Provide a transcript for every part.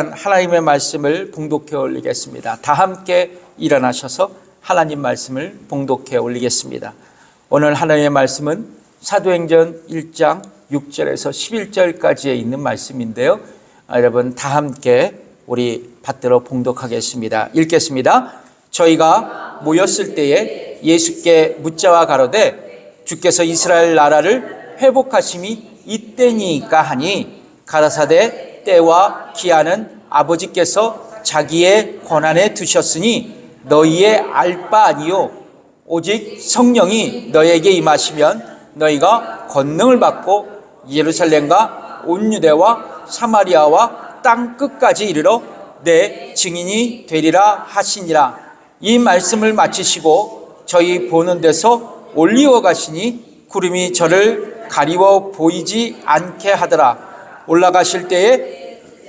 시간 하나님의 말씀을 봉독해 올리겠습니다. 다 함께 일어나셔서 하나님 말씀을 봉독해 올리겠습니다. 오늘 하나님의 말씀은 사도행전 1장 6절에서 11절까지에 있는 말씀인데요. 여러분 다 함께 우리 받들어 봉독하겠습니다. 읽겠습니다. 저희가 모였을 때에 예수께 묻자와 가로되 주께서 이스라엘 나라를 회복하심이 이때니까 하니 가라사대 때와 기한은 아버지께서 자기의 권한에 두셨으니 너희의 알 바 아니요 오직 성령이 너희에게 임하시면 너희가 권능을 받고 예루살렘과 온 유대와 사마리아와 땅 끝까지 이르러 내 증인이 되리라 하시니라. 이 말씀을 마치시고 저희 보는 데서 올리어 가시니 구름이 저를 가리워 보이지 않게 하더라. 올라가실 때에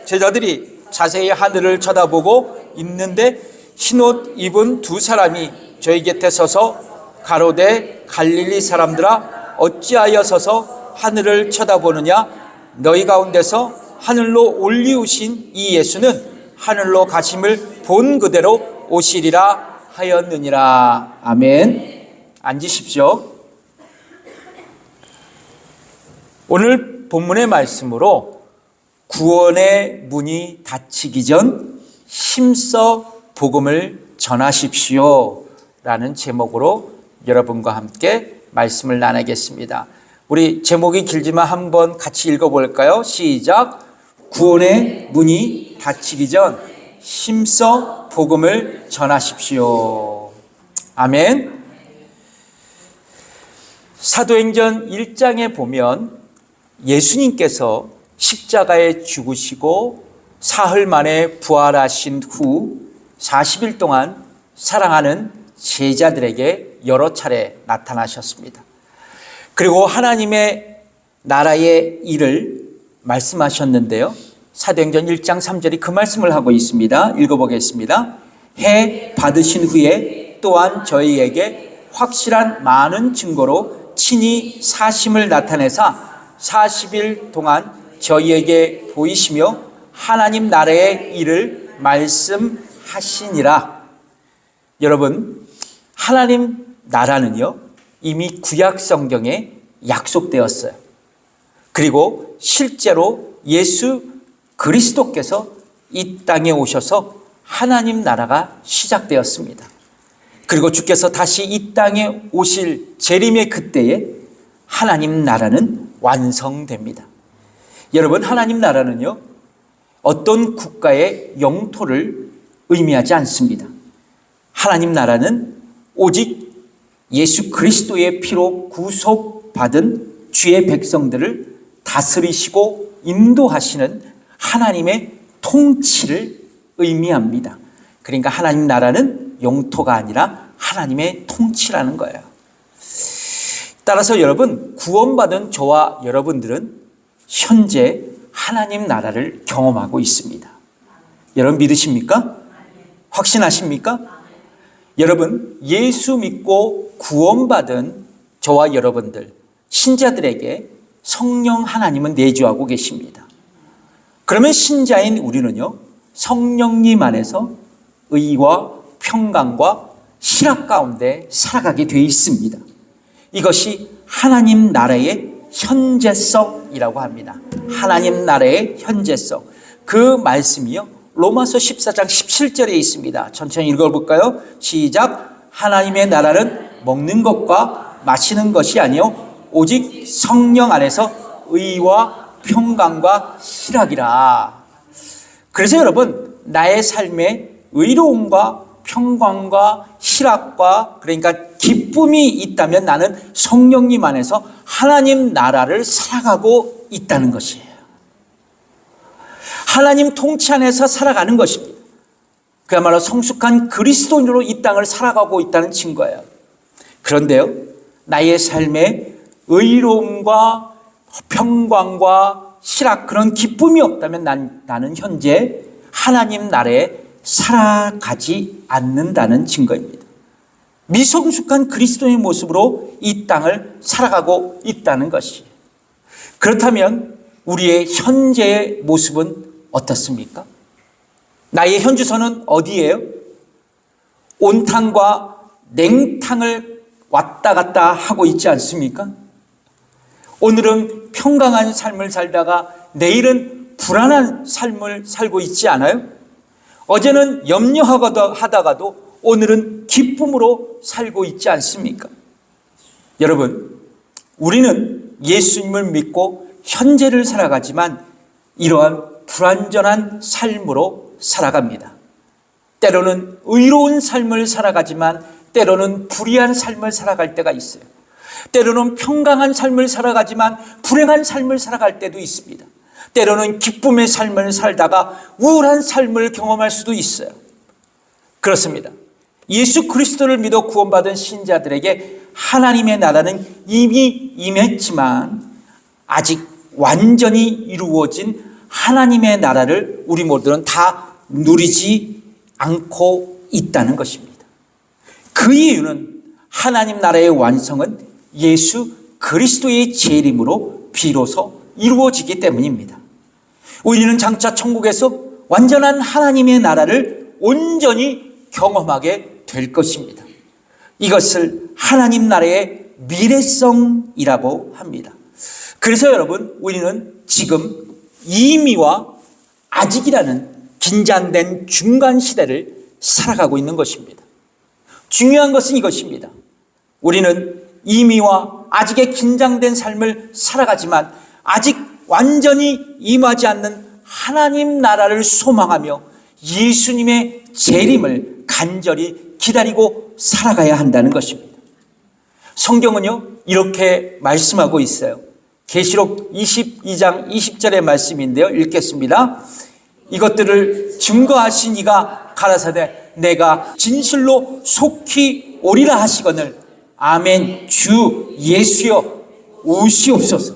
제자들이 자세히 하늘을 쳐다보고 있는데 흰옷 입은 두 사람이 저희 곁에 서서 가로되 갈릴리 사람들아 어찌하여 서서 하늘을 쳐다보느냐. 너희 가운데서 하늘로 올리우신 이 예수는 하늘로 가심을 본 그대로 오시리라 하였느니라. 아멘. 앉으십시오. 오늘 본문의 말씀으로 구원의 문이 닫히기 전 힘써 복음을 전하십시오 라는 제목으로 여러분과 함께 말씀을 나누겠습니다. 우리 제목이 길지만 한번 같이 읽어볼까요? 시작. 구원의 문이 닫히기 전 힘써 복음을 전하십시오. 아멘. 사도행전 1장에 보면 예수님께서 십자가에 죽으시고 사흘 만에 부활하신 후 40일 동안 사랑하는 제자들에게 여러 차례 나타나셨습니다. 그리고 하나님의 나라의 일을 말씀하셨는데요. 사도행전 1장 3절이 그 말씀을 하고 있습니다. 읽어보겠습니다. 해 받으신 후에 또한 저희에게 확실한 많은 증거로 친히 사심을 나타내사 40일 동안 저희에게 보이시며 하나님 나라의 일을 말씀하시니라. 여러분, 하나님 나라는요 이미 구약 성경에 약속되었어요. 그리고 실제로 예수 그리스도께서 이 땅에 오셔서 하나님 나라가 시작되었습니다. 그리고 주께서 다시 이 땅에 오실 재림의 그때에 하나님 나라는 완성됩니다. 여러분, 하나님 나라는요 어떤 국가의 영토를 의미하지 않습니다. 하나님 나라는 오직 예수 그리스도의 피로 구속받은 주의 백성들을 다스리시고 인도하시는 하나님의 통치를 의미합니다. 그러니까 하나님 나라는 영토가 아니라 하나님의 통치라는 거예요. 따라서 여러분, 구원받은 저와 여러분들은 현재 하나님 나라를 경험하고 있습니다. 여러분 믿으십니까? 확신하십니까? 여러분, 예수 믿고 구원받은 저와 여러분들, 신자들에게 성령 하나님은 내주하고 계십니다. 그러면 신자인 우리는요 성령님 안에서 의와 평강과 희락 가운데 살아가게 되어 있습니다. 이것이 하나님 나라의 현재성이라고 합니다. 하나님 나라의 현재성. 그 말씀이요 로마서 14장 17절에 있습니다. 천천히 읽어볼까요? 시작. 하나님의 나라는 먹는 것과 마시는 것이 아니요 오직 성령 안에서 의와 평강과 희락이라. 그래서 여러분, 나의 삶에 의로움과 평강과 희락과 그러니까 기쁨이 있다면 나는 성령님 안에서 하나님 나라를 살아가고 있다는 것이에요. 하나님 통치 안에서 살아가는 것입니다. 그야말로 성숙한 그리스도인으로 이 땅을 살아가고 있다는 증거예요. 그런데요, 나의 삶에 의로움과 평강과 희락, 그런 기쁨이 없다면 나는 현재 하나님 나라에 살아가지 않는다는 증거입니다. 미성숙한 그리스도의 모습으로 이 땅을 살아가고 있다는 것이에요. 그렇다면 우리의 현재의 모습은 어떻습니까? 나의 현주소는 어디예요? 온탕과 냉탕을 왔다 갔다 하고 있지 않습니까? 오늘은 평강한 삶을 살다가 내일은 불안한 삶을 살고 있지 않아요? 어제는 염려하다가도 오늘은 기쁨으로 살고 있지 않습니까? 여러분, 우리는 예수님을 믿고 현재를 살아가지만 이러한 불완전한 삶으로 살아갑니다. 때로는 의로운 삶을 살아가지만 때로는 불의한 삶을 살아갈 때가 있어요. 때로는 평강한 삶을 살아가지만 불행한 삶을 살아갈 때도 있습니다. 때로는 기쁨의 삶을 살다가 우울한 삶을 경험할 수도 있어요. 그렇습니다. 예수 그리스도를 믿어 구원받은 신자들에게 하나님의 나라는 이미 임했지만 아직 완전히 이루어진 하나님의 나라를 우리 모두는 다 누리지 않고 있다는 것입니다. 그 이유는 하나님 나라의 완성은 예수 그리스도의 재림으로 비로소 이루어지기 때문입니다. 우리는 장차 천국에서 완전한 하나님의 나라를 온전히 경험하게 될 것입니다. 이것을 하나님 나라의 미래성이라고 합니다. 그래서 여러분, 우리는 지금 이미와 아직이라는 긴장된 중간 시대를 살아가고 있는 것입니다. 중요한 것은 이것입니다. 우리는 이미와 아직의 긴장된 삶을 살아가지만 아직 완전히 임하지 않는 하나님 나라를 소망하며 예수님의 재림을 간절히 기다리고 살아가야 한다는 것입니다. 성경은요, 이렇게 말씀하고 있어요. 계시록 22장 20절의 말씀인데요, 읽겠습니다. 이것들을 증거하신 이가 가라사대 내가 진실로 속히 오리라 하시거늘 아멘. 주 예수여 오시옵소서.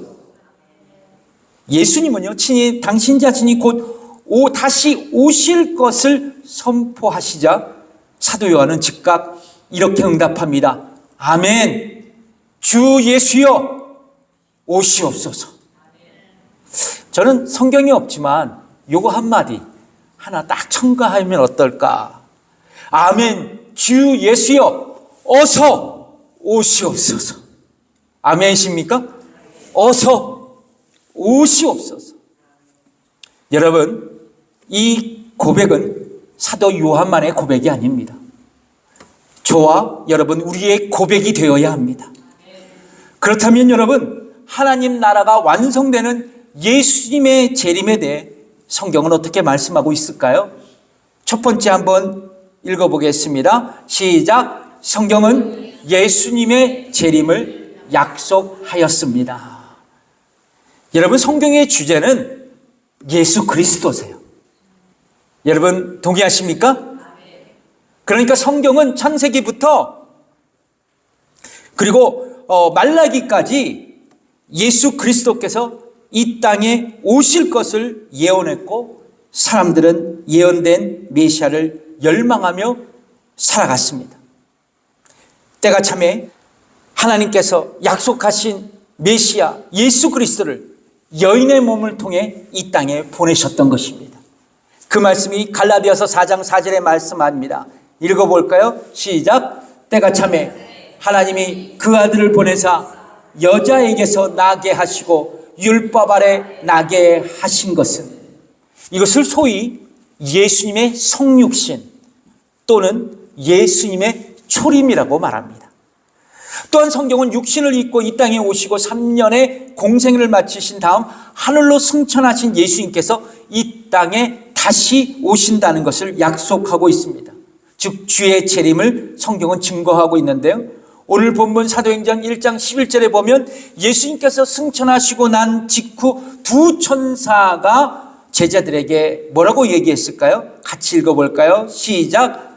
예수님은요, 친히 당신 자신이 곧 다시 오실 것을 선포하시자 사도 요한은 즉각 이렇게 응답합니다. 아멘. 주 예수여 오시옵소서. 저는 성경이 없지만 요거 한마디 하나 딱 첨가하면 어떨까? 아멘. 주 예수여 어서 오시옵소서. 아멘이십니까? 어서 오시옵소서. 여러분, 이 고백은 사도 요한만의 고백이 아닙니다. 저와 여러분, 우리의 고백이 되어야 합니다. 그렇다면 여러분, 하나님 나라가 완성되는 예수님의 재림에 대해 성경은 어떻게 말씀하고 있을까요? 첫 번째 한번 읽어보겠습니다. 시작. 성경은 예수님의 재림을 약속하였습니다. 여러분, 성경의 주제는 예수 그리스도세요. 여러분 동의하십니까? 그러니까 성경은 창세기부터 그리고 말라기까지 예수 그리스도께서 이 땅에 오실 것을 예언했고 사람들은 예언된 메시아를 열망하며 살아갔습니다. 때가 참에 하나님께서 약속하신 메시아 예수 그리스도를 여인의 몸을 통해 이 땅에 보내셨던 것입니다. 그 말씀이 갈라디아서 4장 4절에 말씀합니다. 읽어볼까요? 시작. 때가 참에 하나님이 그 아들을 보내사 여자에게서 나게 하시고 율법 아래 나게 하신 것은, 이것을 소위 예수님의 성육신 또는 예수님의 초림이라고 말합니다. 또한 성경은 육신을 입고 이 땅에 오시고 3년의 공생을 마치신 다음 하늘로 승천하신 예수님께서 이 땅에 다시 오신다는 것을 약속하고 있습니다. 즉 주의 재림을 성경은 증거하고 있는데요, 오늘 본문 사도행전 1장 11절에 보면 예수님께서 승천하시고 난 직후 두 천사가 제자들에게 뭐라고 얘기했을까요? 같이 읽어볼까요? 시작.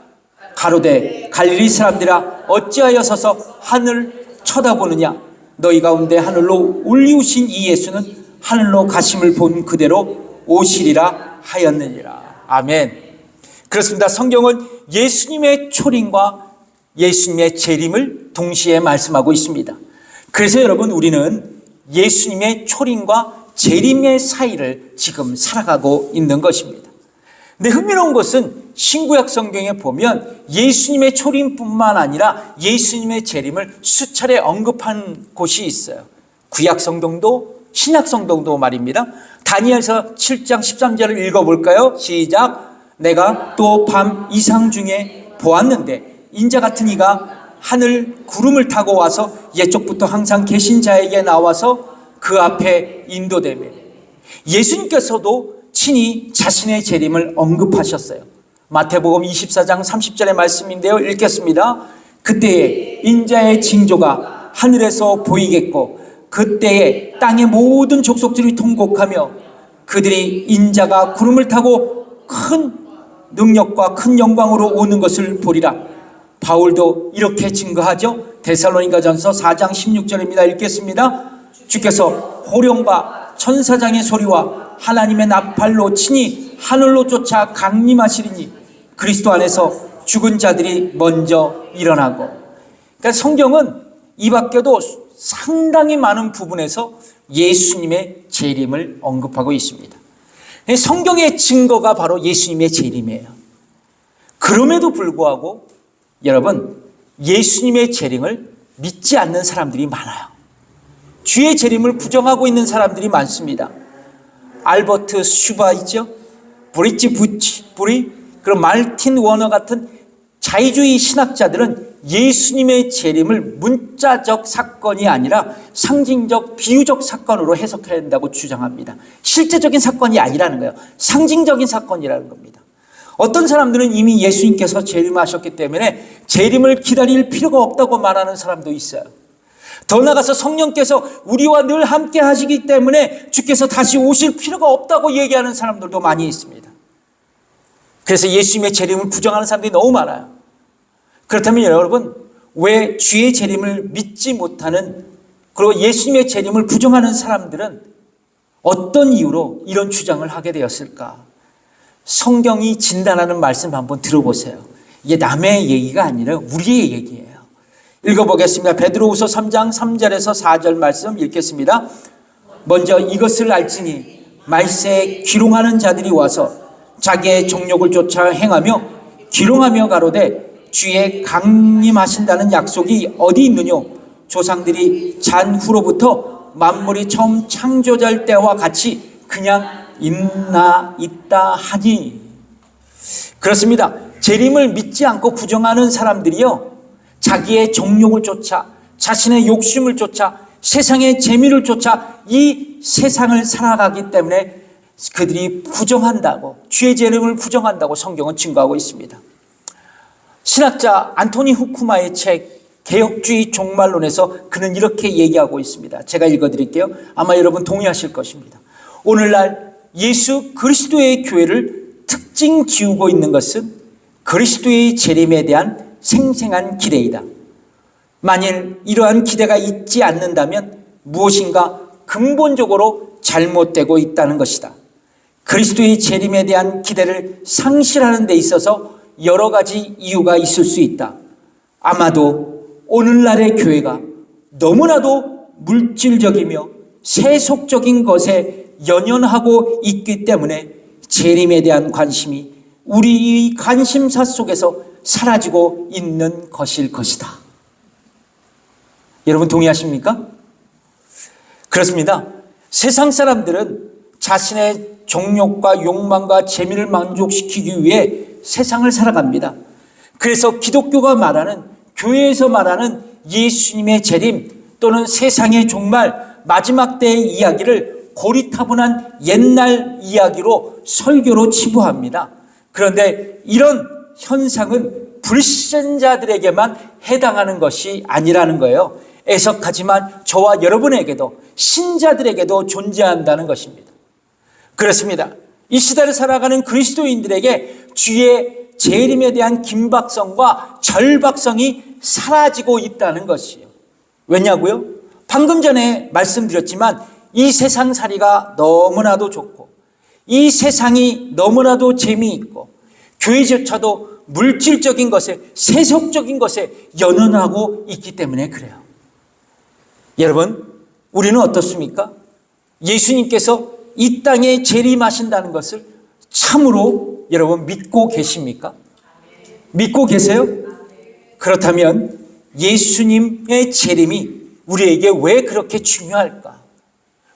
가로되 갈릴리 사람들아 어찌하여 서서 하늘 쳐다보느냐? 너희 가운데 하늘로 올리우신 이 예수는 하늘로 가심을 본 그대로 오시리라 하였느니라. 아멘. 그렇습니다. 성경은 예수님의 초림과 예수님의 재림을 동시에 말씀하고 있습니다. 그래서 여러분, 우리는 예수님의 초림과 재림의 사이를 지금 살아가고 있는 것입니다. 근데 흥미로운 것은 신구약 성경에 보면 예수님의 초림뿐만 아니라 예수님의 재림을 수차례 언급한 곳이 있어요. 구약 성경도 신약 성경도 말입니다. 다니엘서 7장 13절을 읽어볼까요? 시작. 내가 또 밤 이상 중에 보았는데 인자 같은 이가 하늘 구름을 타고 와서 옛적부터 항상 계신 자에게 나와서 그 앞에 인도되며, 예수님께서도 친히 자신의 재림을 언급하셨어요. 마태복음 24장 30절의 말씀인데요, 읽겠습니다. 그때에 인자의 징조가 하늘에서 보이겠고 그때에 땅의 모든 족속들이 통곡하며 그들이 인자가 구름을 타고 큰 능력과 큰 영광으로 오는 것을 보리라. 바울도 이렇게 증거하죠. 데살로니가전서 4장 16절입니다. 읽겠습니다. 주께서 호령과 천사장의 소리와 하나님의 나팔로 친히 하늘로 쫓아 강림하시리니 그리스도 안에서 죽은 자들이 먼저 일어나고. 그러니까 성경은 이 밖에도 상당히 많은 부분에서 예수님의 재림을 언급하고 있습니다. 성경의 증거가 바로 예수님의 재림이에요. 그럼에도 불구하고 여러분, 예수님의 재림을 믿지 않는 사람들이 많아요. 주의 재림을 부정하고 있는 사람들이 많습니다. 알버트 슈바 있죠? 브릿지 부리, 그리고 말틴 워너 같은 자유주의 신학자들은 예수님의 재림을 문자적 사건이 아니라 상징적 비유적 사건으로 해석해야 한다고 주장합니다. 실제적인 사건이 아니라는 거예요. 상징적인 사건이라는 겁니다. 어떤 사람들은 이미 예수님께서 재림하셨기 때문에 재림을 기다릴 필요가 없다고 말하는 사람도 있어요. 더 나아가서 성령께서 우리와 늘 함께 하시기 때문에 주께서 다시 오실 필요가 없다고 얘기하는 사람들도 많이 있습니다. 그래서 예수님의 재림을 부정하는 사람들이 너무 많아요. 그렇다면 여러분, 왜 주의 재림을 믿지 못하는, 그리고 예수님의 재림을 부정하는 사람들은 어떤 이유로 이런 주장을 하게 되었을까? 성경이 진단하는 말씀 한번 들어보세요. 이게 남의 얘기가 아니라 우리의 얘기예요. 읽어보겠습니다. 베드로후서 3장 3절에서 4절 말씀 읽겠습니다. 먼저 이것을 알지니 말세에 기롱하는 자들이 와서 자기의 정욕을 쫓아 행하며 기롱하며 가로되 주의 강림하신다는 약속이 어디 있느뇨? 조상들이 잔 후로부터 만물이 처음 창조될 때와 같이 그냥 있다 하니. 그렇습니다. 재림을 믿지 않고 부정하는 사람들이요, 자기의 정욕을 쫓아, 자신의 욕심을 쫓아, 세상의 재미를 쫓아 이 세상을 살아가기 때문에 그들이 부정한다고, 주의 재림을 부정한다고 성경은 증거하고 있습니다. 신학자 안토니 후쿠마의 책 개혁주의 종말론에서 그는 이렇게 얘기하고 있습니다. 제가 읽어드릴게요. 아마 여러분 동의하실 것입니다. 오늘날 예수 그리스도의 교회를 특징 지우고 있는 것은 그리스도의 재림에 대한 생생한 기대이다. 만일 이러한 기대가 있지 않는다면 무엇인가 근본적으로 잘못되고 있다는 것이다. 그리스도의 재림에 대한 기대를 상실하는 데 있어서 여러 가지 이유가 있을 수 있다. 아마도 오늘날의 교회가 너무나도 물질적이며 세속적인 것에 연연하고 있기 때문에 재림에 대한 관심이 우리 관심사 속에서 사라지고 있는 것일 것이다. 여러분 동의하십니까? 그렇습니다. 세상 사람들은 자신의 정욕과 욕망과 재미를 만족시키기 위해 세상을 살아갑니다. 그래서 기독교가 말하는, 교회에서 말하는 예수님의 재림 또는 세상의 종말, 마지막 때의 이야기를 고리타분한 옛날 이야기로 설교로 치부합니다. 그런데 이런 현상은 불신자들에게만 해당하는 것이 아니라는 거예요. 애석하지만 저와 여러분에게도, 신자들에게도 존재한다는 것입니다. 그렇습니다. 이 시대를 살아가는 그리스도인들에게 주의 재림에 대한 긴박성과 절박성이 사라지고 있다는 것이에요. 왜냐고요? 방금 전에 말씀드렸지만 이 세상살이가 너무나도 좋고 이 세상이 너무나도 재미있고 교회조차도 물질적인 것에, 세속적인 것에 연연하고 있기 때문에 그래요. 여러분, 우리는 어떻습니까? 예수님께서 이 땅에 재림하신다는 것을 참으로 여러분 믿고 계십니까? 믿고 계세요? 그렇다면 예수님의 재림이 우리에게 왜 그렇게 중요할까?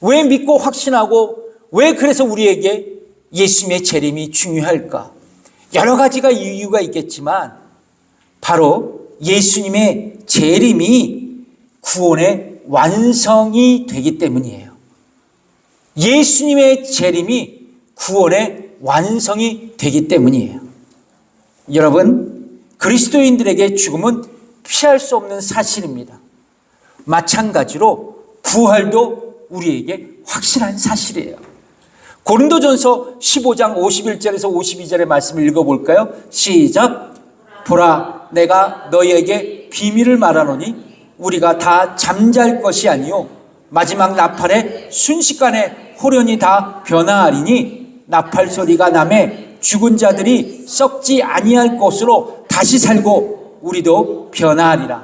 왜 믿고 확신하고 왜 그래서 우리에게 예수님의 재림이 중요할까? 여러 가지가 이유가 있겠지만 바로 예수님의 재림이 구원의 완성이 되기 때문이에요. 예수님의 재림이 구원의 완성이 되기 때문이에요. 여러분, 그리스도인들에게 죽음은 피할 수 없는 사실입니다. 마찬가지로 부활도 우리에게 확실한 사실이에요. 고린도전서 15장 51절에서 52절의 말씀을 읽어볼까요? 시작. 보라, 내가 너희에게 비밀을 말하노니 우리가 다 잠잘 것이 아니요 마지막 나팔에 순식간에 호련히 다 변화하리니 나팔 소리가 나매 죽은 자들이 썩지 아니할 것으로 다시 살고 우리도 변화하리라.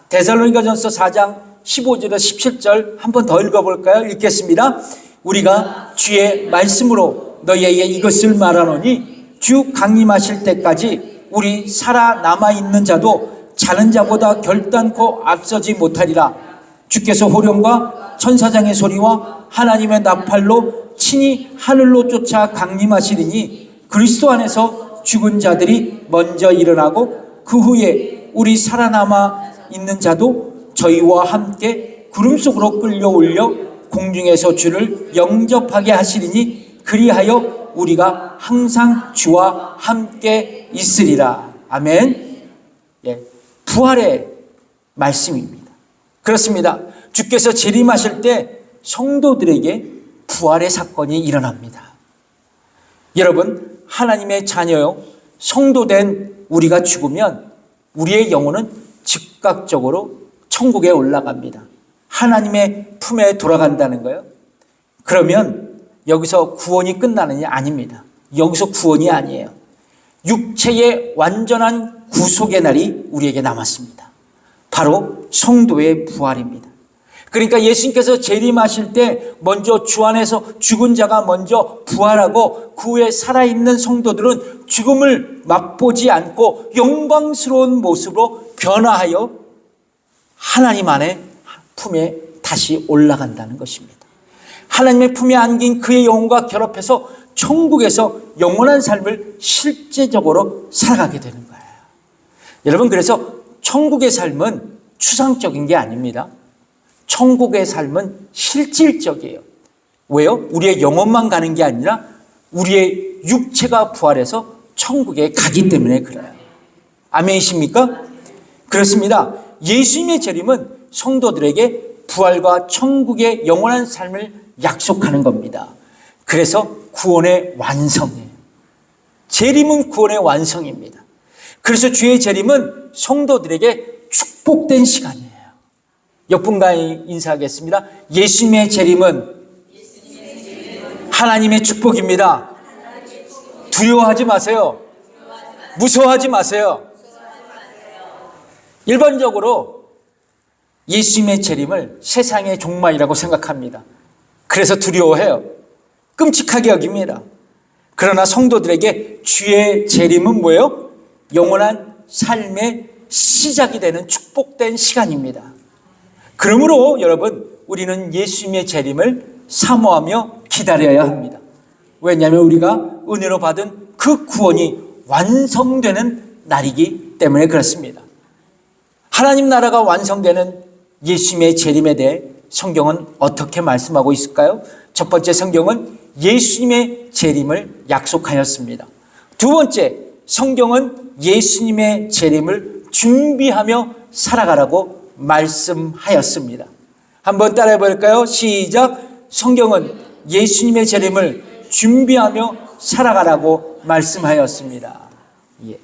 데살로니가전서 4장 15절에서 17절 한 번 더 읽어볼까요? 읽겠습니다. 우리가 주의 말씀으로 너희에게 이것을 말하노니 주 강림하실 때까지 우리 살아남아있는 자도 자는 자보다 결단코 앞서지 못하리라. 주께서 호령과 천사장의 소리와 하나님의 나팔로 친히 하늘로 쫓아 강림하시리니 그리스도 안에서 죽은 자들이 먼저 일어나고 그 후에 우리 살아남아 있는 자도 저희와 함께 구름 속으로 끌려올려 공중에서 주를 영접하게 하시리니 그리하여 우리가 항상 주와 함께 있으리라. 아멘. 예, 부활의 말씀입니다. 그렇습니다. 주께서 재림하실 때 성도들에게 부활의 사건이 일어납니다. 여러분, 하나님의 자녀요, 성도된 우리가 죽으면 우리의 영혼은 즉각적으로 천국에 올라갑니다. 하나님의 품에 돌아간다는 거예요. 그러면 여기서 구원이 끝나느냐? 아닙니다. 여기서 구원이 아니에요. 육체의 완전한 구속의 날이 우리에게 남았습니다. 바로 성도의 부활입니다. 그러니까 예수님께서 재림하실 때 먼저 주 안에서 죽은 자가 먼저 부활하고 그 후에 살아있는 성도들은 죽음을 맛보지 않고 영광스러운 모습으로 변화하여 하나님 안에 품에 다시 올라간다는 것입니다. 하나님의 품에 안긴 그의 영혼과 결합해서 천국에서 영원한 삶을 실제적으로 살아가게 되는 거예요. 여러분, 그래서 천국의 삶은 추상적인 게 아닙니다. 천국의 삶은 실질적이에요. 왜요? 우리의 영혼만 가는 게 아니라 우리의 육체가 부활해서 천국에 가기 때문에 그래요. 아멘이십니까? 그렇습니다. 예수님의 재림은 성도들에게 부활과 천국의 영원한 삶을 약속하는 겁니다. 그래서 구원의 완성이에요. 재림은 구원의 완성입니다. 그래서 주의 재림은 성도들에게 축복된 시간이에요. 옆분과 인사하겠습니다. 예수님의 재림은 하나님의 축복입니다. 두려워하지 마세요. 무서워하지 마세요. 일반적으로 예수님의 재림을 세상의 종말이라고 생각합니다. 그래서 두려워해요. 끔찍하게 여깁니다. 그러나 성도들에게 주의 재림은 뭐예요? 영원한 삶의 시작이 되는 축복된 시간입니다. 그러므로 여러분, 우리는 예수님의 재림을 사모하며 기다려야 합니다. 왜냐하면 우리가 은혜로 받은 그 구원이 완성되는 날이기 때문에 그렇습니다. 하나님 나라가 완성되는 예수님의 재림에 대해 성경은 어떻게 말씀하고 있을까요? 첫 번째, 성경은 예수님의 재림을 약속하였습니다. 두 번째, 성경은 예수님의 재림을 준비하며 살아가라고 말씀하였습니다. 한번 따라해 볼까요? 시작. 성경은 예수님의 재림을 준비하며 살아가라고 말씀하였습니다. 예.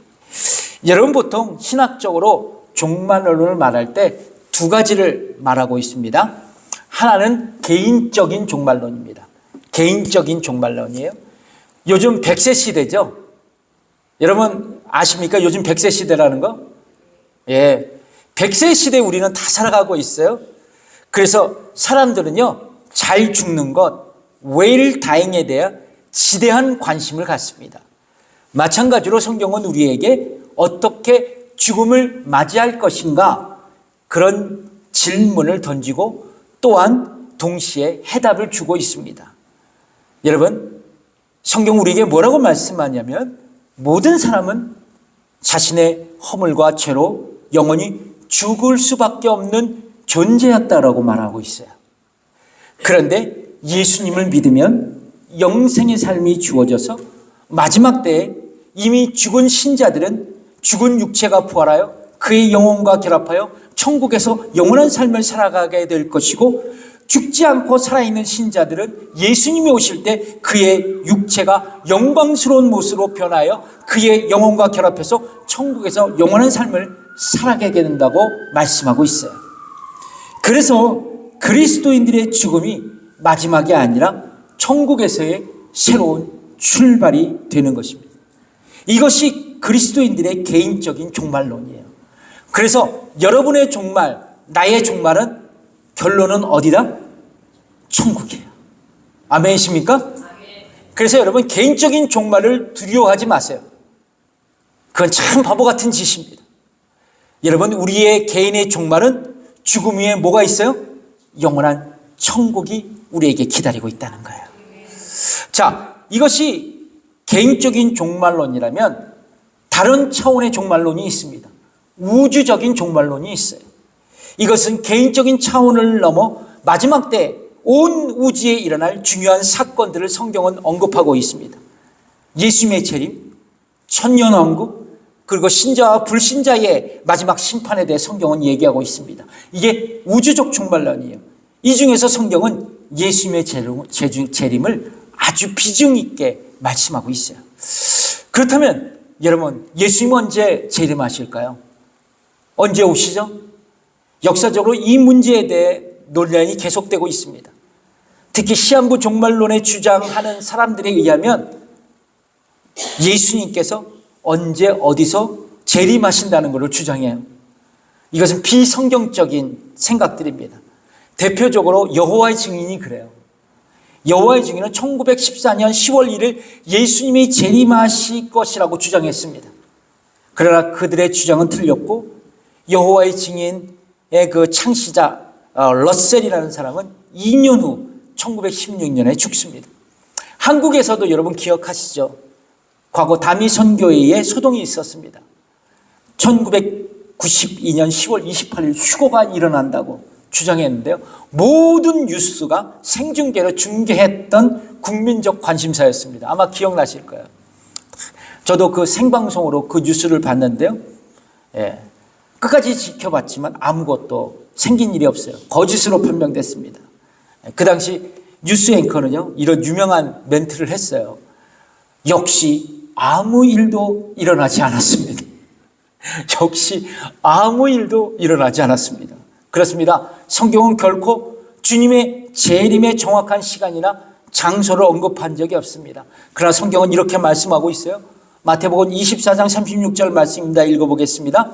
여러분, 보통 신학적으로 종말론을 말할 때 두 가지를 말하고 있습니다. 하나는 개인적인 종말론입니다. 개인적인 종말론이에요. 요즘 100세 시대죠. 여러분 아십니까? 요즘 100세 시대라는 거? 예. 100세 시대에 우리는 다 살아가고 있어요. 그래서 사람들은요, 잘 죽는 것, 웰다잉에 대해 지대한 관심을 갖습니다. 마찬가지로 성경은 우리에게 어떻게 죽음을 맞이할 것인가 그런 질문을 던지고 또한 동시에 해답을 주고 있습니다. 여러분, 성경 우리에게 뭐라고 말씀하냐면 모든 사람은 자신의 허물과 죄로 영원히 죽을 수밖에 없는 존재였다라고 말하고 있어요. 그런데 예수님을 믿으면 영생의 삶이 주어져서 마지막 때에 이미 죽은 신자들은 죽은 육체가 부활하여 그의 영혼과 결합하여 천국에서 영원한 삶을 살아가게 될 것이고, 죽지 않고 살아있는 신자들은 예수님이 오실 때 그의 육체가 영광스러운 모습으로 변하여 그의 영혼과 결합해서 천국에서 영원한 삶을 살아가게 된다고 말씀하고 있어요. 그래서 그리스도인들의 죽음이 마지막이 아니라 천국에서의 새로운 출발이 되는 것입니다. 이것이 그리스도인들의 개인적인 종말론이에요. 그래서 여러분의 종말, 나의 종말은 결론은 어디다? 천국이에요. 아멘이십니까? 그래서 여러분, 개인적인 종말을 두려워하지 마세요. 그건 참 바보 같은 짓입니다. 여러분, 우리의 개인의 종말은 죽음 위에 뭐가 있어요? 영원한 천국이 우리에게 기다리고 있다는 거예요. 자, 이것이 개인적인 종말론이라면 다른 차원의 종말론이 있습니다. 우주적인 종말론이 있어요. 이것은 개인적인 차원을 넘어 마지막 때 온 우주에 일어날 중요한 사건들을 성경은 언급하고 있습니다. 예수님의 재림, 천년왕국, 그리고 신자와 불신자의 마지막 심판에 대해 성경은 얘기하고 있습니다. 이게 우주적 종말론이에요. 이 중에서 성경은 예수님의 재림을 아주 비중 있게 말씀하고 있어요. 그렇다면 여러분, 예수님 언제 재림하실까요? 언제 오시죠? 역사적으로 이 문제에 대해 논란이 계속되고 있습니다. 특히 시한부 종말론에 주장하는 사람들에 의하면 예수님께서 언제 어디서 재림하신다는 것을 주장해요. 이것은 비성경적인 생각들입니다. 대표적으로 여호와의 증인이 그래요. 여호와의 증인은 1914년 10월 1일 예수님이 재림하실 것이라고 주장했습니다. 그러나 그들의 주장은 틀렸고, 여호와의 증인의 그 창시자 러셀이라는 사람은 2년 후 1916년에 죽습니다. 한국에서도 여러분 기억하시죠? 과거 다미선교회에 소동이 있었습니다. 1992년 10월 28일 휴거가 일어난다고 주장했는데요. 모든 뉴스가 생중계로 중계했던 국민적 관심사였습니다. 아마 기억나실 거예요. 저도 그 생방송으로 그 뉴스를 봤는데요. 끝까지 지켜봤지만 아무것도 생긴 일이 없어요. 거짓으로 판명됐습니다. 그 당시 뉴스 앵커는요, 이런 유명한 멘트를 했어요. 역시 아무 일도 일어나지 않았습니다. 역시 아무 일도 일어나지 않았습니다. 그렇습니다. 성경은 결코 주님의 재림의 정확한 시간이나 장소를 언급한 적이 없습니다. 그러나 성경은 이렇게 말씀하고 있어요. 마태복음 24장 36절 말씀입니다. 읽어보겠습니다.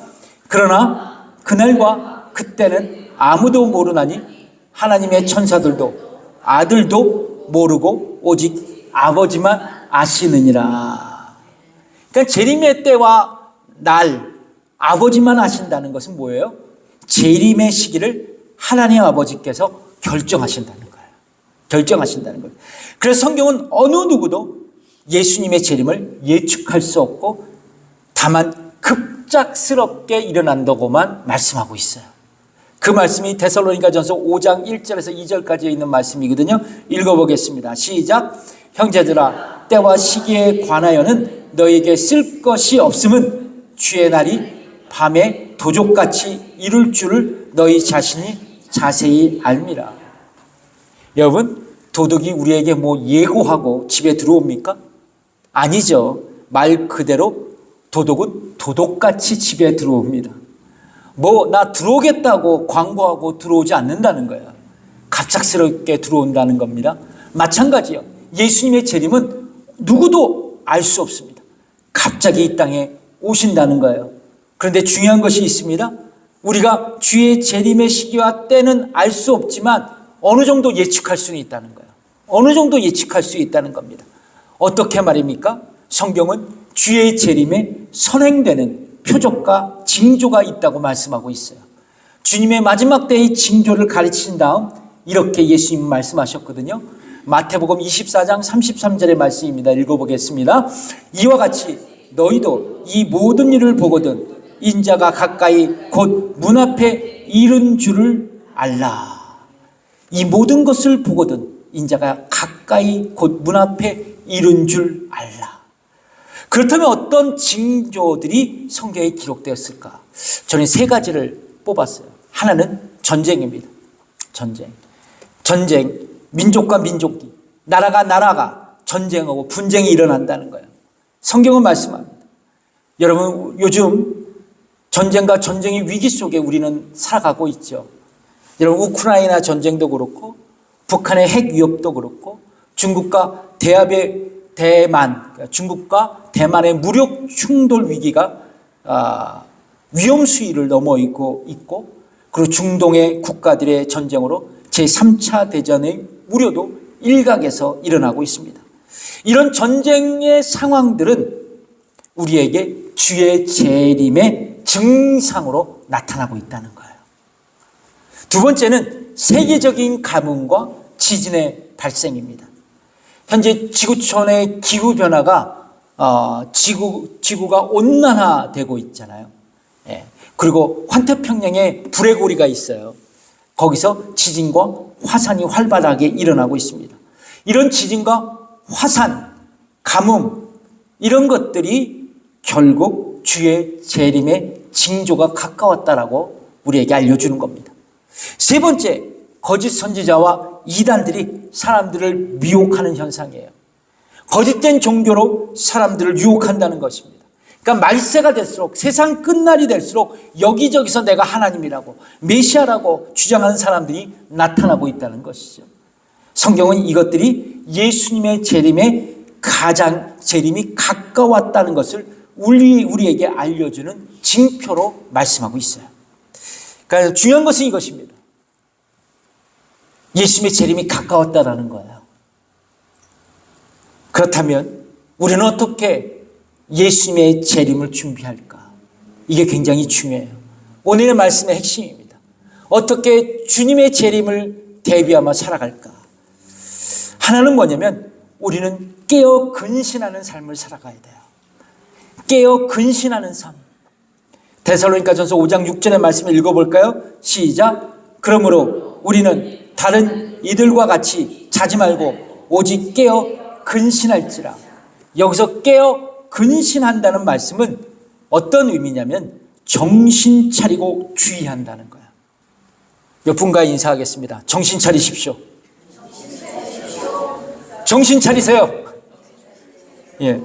그러나 그날과 그때는 아무도 모르나니 하나님의 천사들도 아들도 모르고 오직 아버지만 아시느니라. 그러니까 재림의 때와 날 아버지만 아신다는 것은 뭐예요? 재림의 시기를 하나님 아버지께서 결정하신다는 거예요. 결정하신다는 거예요. 그래서 성경은 어느 누구도 예수님의 재림을 예측할 수 없고 다만 급작스럽게 일어난다고만 말씀하고 있어요. 그 말씀이 데살로니가전서 5장 1절에서 2절까지 있는 말씀이거든요. 읽어보겠습니다. 시작. 형제들아, 때와 시기에 관하여는 너에게 쓸 것이 없음은 주의 날이 밤에 도적같이 이룰 줄을 너희 자신이 자세히 알미라. 여러분, 도둑이 우리에게 뭐 예고하고 집에 들어옵니까? 아니죠. 말 그대로 도둑은 도둑같이 집에 들어옵니다. 뭐 나 들어오겠다고 광고하고 들어오지 않는다는 거예요. 갑작스럽게 들어온다는 겁니다. 마찬가지요. 예수님의 재림은 누구도 알 수 없습니다. 갑자기 이 땅에 오신다는 거예요. 그런데 중요한 것이 있습니다. 우리가 주의 재림의 시기와 때는 알 수 없지만 어느 정도 예측할 수는 있다는 거예요. 어느 정도 예측할 수 있다는 겁니다. 어떻게 말입니까? 성경은 주의 재림에 선행되는 표적과 징조가 있다고 말씀하고 있어요. 주님의 마지막 때의 징조를 가르친 다음 이렇게 예수님은 말씀하셨거든요. 마태복음 24장 33절의 말씀입니다. 읽어보겠습니다. 이와 같이 너희도 이 모든 일을 보거든 인자가 가까이 곧 문 앞에 이른 줄을 알라. 이 모든 것을 보거든 인자가 가까이 곧 문 앞에 이른 줄 알라. 그렇다면 어떤 징조들이 성경에 기록되었을까? 저는 세 가지를 뽑았어요. 하나는 전쟁입니다. 전쟁, 민족과 민족이, 나라가 전쟁하고 분쟁이 일어난다는 거예요. 성경은 말씀합니다. 여러분, 요즘 전쟁과 전쟁의 위기 속에 우리는 살아가고 있죠. 여러분, 우크라이나 전쟁도 그렇고 북한의 핵 위협도 그렇고 중국과 중국과 대만의 무력 충돌 위기가 위험 수위를 넘어 있고 그리고 중동의 국가들의 전쟁으로 제3차 대전의 우려도 일각에서 일어나고 있습니다. 이런 전쟁의 상황들은 우리에게 주의 재림의 증상으로 나타나고 있다는 거예요. 두 번째는 세계적인 가뭄과 지진의 발생입니다. 현재 지구촌의 기후 변화가 지구가 온난화되고 있잖아요. 그리고 환태평양에 불의 고리가 있어요. 거기서 지진과 화산이 활발하게 일어나고 있습니다. 이런 지진과 화산, 가뭄 이런 것들이 결국 주의 재림의 징조가 가까웠다라고 우리에게 알려주는 겁니다. 세 번째, 거짓 선지자와 이단들이 사람들을 미혹하는 현상이에요. 거짓된 종교로 사람들을 유혹한다는 것입니다. 그러니까 말세가 될수록, 세상 끝날이 될수록 여기저기서 내가 하나님이라고 메시아라고 주장하는 사람들이 나타나고 있다는 것이죠. 성경은 이것들이 예수님의 재림이 가까웠다는 것을 우리에게 알려주는 징표로 말씀하고 있어요. 그러니까 중요한 것은 이것입니다. 예수님의 재림이 가까웠다라는 거예요. 그렇다면 우리는 어떻게 예수님의 재림을 준비할까? 이게 굉장히 중요해요. 오늘의 말씀의 핵심입니다. 어떻게 주님의 재림을 대비하며 살아갈까? 하나는 뭐냐면 우리는 깨어 근신하는 삶을 살아가야 돼요. 깨어 근신하는 삶. 데살로니가전서 5장 6절의 말씀을 읽어볼까요? 시작. 그러므로 우리는 다른 이들과 같이 자지 말고 오직 깨어 근신할지라. 여기서 깨어 근신한다는 말씀은 어떤 의미냐면 정신 차리고 주의한다는 거예요. 몇 분과 인사하겠습니다. 정신 차리십시오. 정신 차리세요. 예.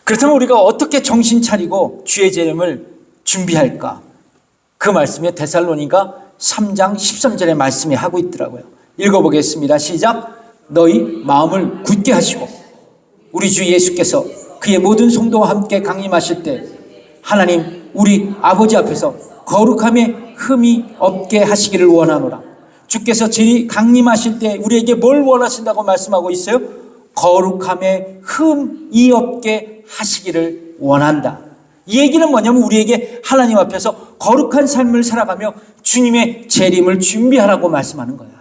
그렇다면 우리가 어떻게 정신 차리고 주의 재림을 준비할까? 그 말씀에 데살로니가 3장 13절의 말씀이 하고 있더라고요. 읽어보겠습니다. 시작. 너희 마음을 굳게 하시고 우리 주 예수께서 그의 모든 성도와 함께 강림하실 때 하나님 우리 아버지 앞에서 거룩함에 흠이 없게 하시기를 원하노라. 주께서 강림하실 때 우리에게 뭘 원하신다고 말씀하고 있어요? 거룩함에 흠이 없게 하시기를 원한다. 이 얘기는 뭐냐면 우리에게 하나님 앞에서 거룩한 삶을 살아가며 주님의 재림을 준비하라고 말씀하는 거예요.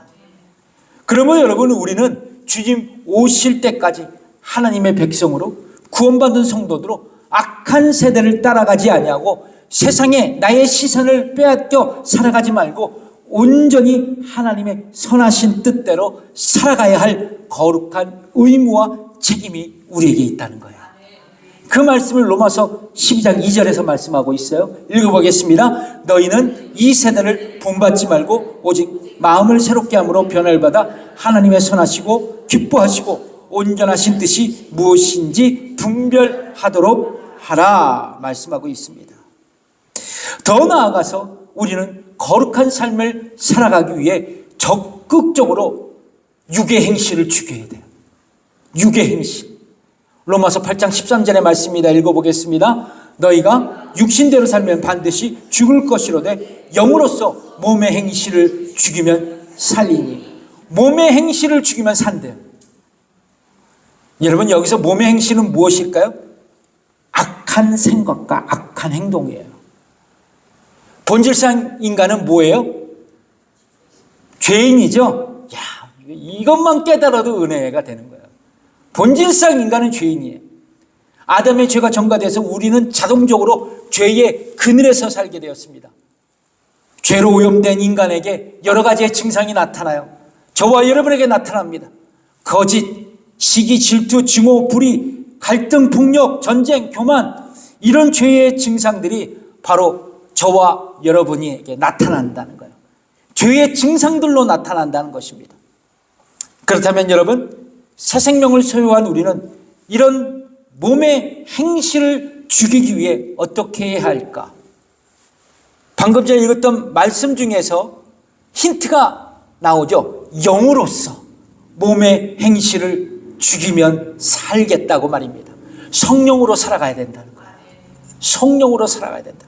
그러면 여러분 우리는 주님 오실 때까지 하나님의 백성으로 구원받은 성도들로 악한 세대를 따라가지 아니하고 세상에 나의 시선을 빼앗겨 살아가지 말고 온전히 하나님의 선하신 뜻대로 살아가야 할 거룩한 의무와 책임이 우리에게 있다는 거예요. 그 말씀을 로마서 12장 2절에서 말씀하고 있어요. 읽어보겠습니다. 너희는 이 세대를 본받지 말고 오직 마음을 새롭게 함으로 변화를 받아 하나님의 선하시고 기뻐하시고 온전하신 뜻이 무엇인지 분별하도록 하라 말씀하고 있습니다. 더 나아가서 우리는 거룩한 삶을 살아가기 위해 적극적으로 육의 행실을 죽여야 돼요. 육의 행실. 로마서 8장 13절의 말씀입니다. 읽어보겠습니다. 너희가 육신대로 살면 반드시 죽을 것이로되 영으로서 몸의 행실을 죽이면 살리니. 몸의 행실을 죽이면 산대요. 여러분 여기서 몸의 행실은 무엇일까요? 악한 생각과 악한 행동이에요. 본질상 인간은 뭐예요? 죄인이죠. 야, 이것만 깨달아도 은혜가 되는 거예요. 본질상 인간은 죄인이에요. 아담의 죄가 전가돼서 우리는 자동적으로 죄의 그늘에서 살게 되었습니다. 죄로 오염된 인간에게 여러 가지의 증상이 나타나요. 저와 여러분에게 나타납니다. 거짓, 시기, 질투, 증오, 불의, 갈등, 폭력, 전쟁, 교만, 이런 죄의 증상들이 바로 저와 여러분에게 나타난다는 거예요. 죄의 증상들로 나타난다는 것입니다. 그렇다면 여러분, 새 생명을 소유한 우리는 이런 몸의 행실을 죽이기 위해 어떻게 해야 할까? 방금 전에 읽었던 말씀 중에서 힌트가 나오죠. 영으로서 몸의 행실을 죽이면 살겠다고 말입니다. 성령으로 살아가야 된다는 거예요. 성령으로 살아가야 된다.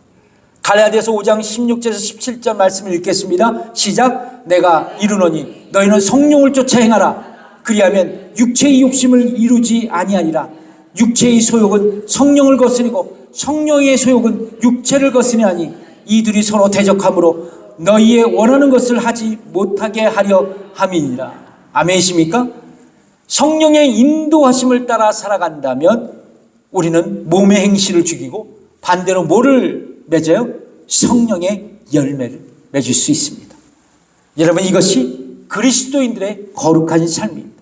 갈라디아서 5장 16절에서 17절 말씀을 읽겠습니다. 시작. 내가 이르노니 너희는 성령을 쫓아 행하라. 그리하면 육체의 욕심을 이루지 아니하리라. 육체의 소욕은 성령을 거스리고 성령의 소욕은 육체를 거스리하니 이들이 서로 대적함으로 너희의 원하는 것을 하지 못하게 하려 함이니라. 아멘이십니까? 성령의 인도하심을 따라 살아간다면 우리는 몸의 행실을 죽이고 반대로 뭐를 맺어요? 성령의 열매를 맺을 수 있습니다. 여러분, 이것이 그리스도인들의 거룩한 삶입니다.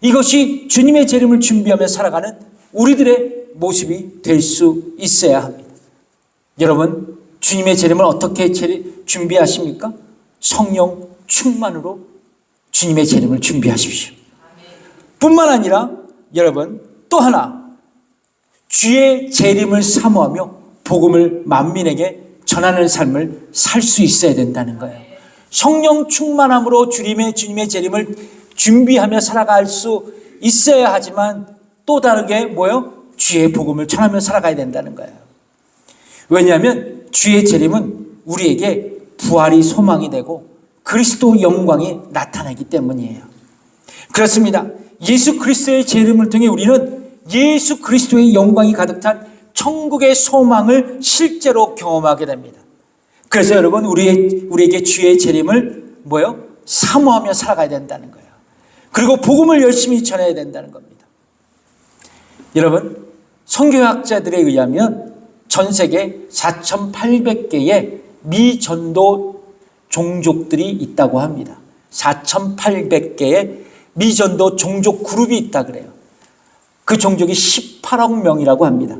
이것이 주님의 재림을 준비하며 살아가는 우리들의 모습이 될 수 있어야 합니다. 여러분, 주님의 재림을 어떻게 준비하십니까? 성령 충만으로 주님의 재림을 준비하십시오. 뿐만 아니라 여러분, 또 하나, 주의 재림을 사모하며 복음을 만민에게 전하는 삶을 살 수 있어야 된다는 거예요. 성령 충만함으로 주님의 재림을 준비하며 살아갈 수 있어야 하지만 또 다르게 뭐요? 주의 복음을 전하며 살아가야 된다는 거예요. 왜냐하면 주의 재림은 우리에게 부활이 소망이 되고 그리스도 영광이 나타나기 때문이에요. 그렇습니다. 예수 그리스도의 재림을 통해 우리는 예수 그리스도의 영광이 가득 찬 천국의 소망을 실제로 경험하게 됩니다. 그래서 여러분, 우리에게 주의 재림을 뭐요? 사모하며 살아가야 된다는 거예요. 그리고 복음을 열심히 전해야 된다는 겁니다. 여러분, 선교학자들에 의하면 전 세계 4,800개의 미전도 종족들이 있다고 합니다. 4,800개의 미전도 종족 그룹이 있다 그래요. 그 종족이 18억 명이라고 합니다.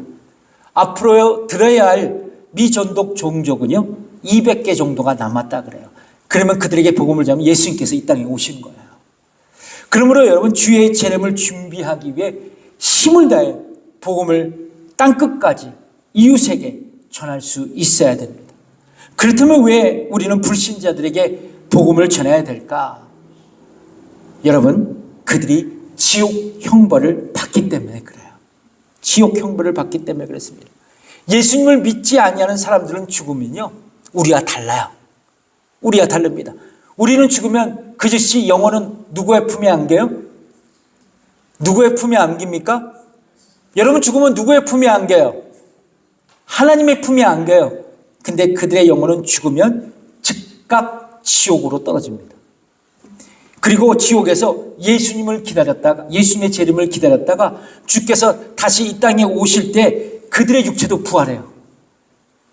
앞으로 들어야 할 미전독 종족은요 200개 정도가 남았다 그래요. 그러면 그들에게 복음을 전하면 예수님께서 이 땅에 오신 거예요. 그러므로 여러분, 주의 재림을 준비하기 위해 힘을 다해 복음을 땅끝까지 이웃에게 전할 수 있어야 됩니다. 그렇다면 왜 우리는 불신자들에게 복음을 전해야 될까? 여러분, 그들이 지옥 형벌을 받기 때문에 그래요. 지옥 형벌을 받기 때문에 그렇습니다. 예수님을 믿지 아니하는 사람들은 죽으면요 우리와 달라요. 우리와 다릅니다. 우리는 죽으면 그 즉시 영혼은 누구의 품에 안겨요? 누구의 품에 안깁니까? 여러분, 죽으면 누구의 품에 안겨요? 하나님의 품에 안겨요. 근데 그들의 영혼은 죽으면 즉각 지옥으로 떨어집니다. 그리고 지옥에서 예수님의 재림을 기다렸다가 주께서 다시 이 땅에 오실 때 그들의 육체도 부활해요.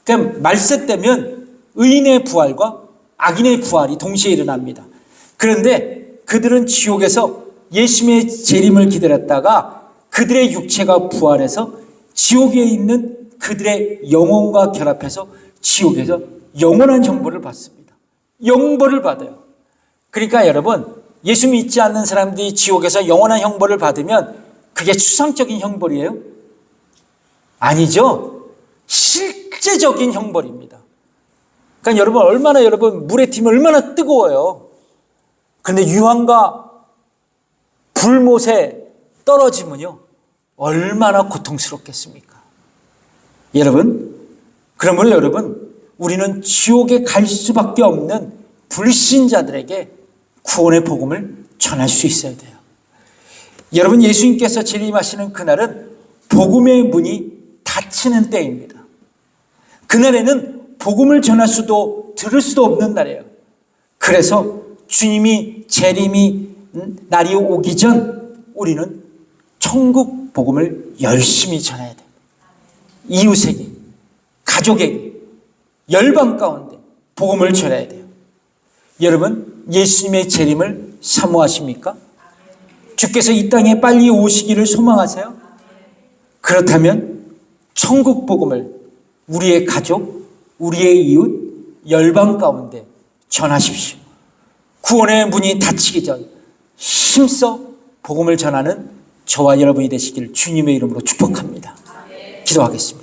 그러니까 말세 때면 의인의 부활과 악인의 부활이 동시에 일어납니다. 그런데 그들은 지옥에서 예수님의 재림을 기다렸다가 그들의 육체가 부활해서 지옥에 있는 그들의 영혼과 결합해서 지옥에서 영원한 형벌을 받습니다. 영벌을 받아요. 그러니까 여러분, 예수 믿지 않는 사람들이 지옥에서 영원한 형벌을 받으면 그게 추상적인 형벌이에요? 아니죠. 실제적인 형벌입니다. 그러니까 여러분 물에 튀면 얼마나 뜨거워요. 그런데 유황과 불못에 떨어지면요 얼마나 고통스럽겠습니까? 그러므로 여러분, 우리는 지옥에 갈 수밖에 없는 불신자들에게 구원의 복음을 전할 수 있어야 돼요. 여러분, 예수님께서 재림하시는 그날은 복음의 문이 닫혀 닫히는 때입니다. 그날에는 복음을 전할 수도 들을 수도 없는 날이에요. 그래서 주님이 재림이 날이 오기 전 우리는 천국 복음을 열심히 전해야 돼요. 이웃에게, 가족에게, 열방 가운데 복음을 전해야 돼요. 여러분, 예수님의 재림을 사모하십니까? 주께서 이 땅에 빨리 오시기를 소망하세요? 그렇다면 천국 복음을 우리의 가족, 우리의 이웃, 열방 가운데 전하십시오. 구원의 문이 닫히기 전 힘써 복음을 전하는 저와 여러분이 되시길 주님의 이름으로 축복합니다. 기도하겠습니다.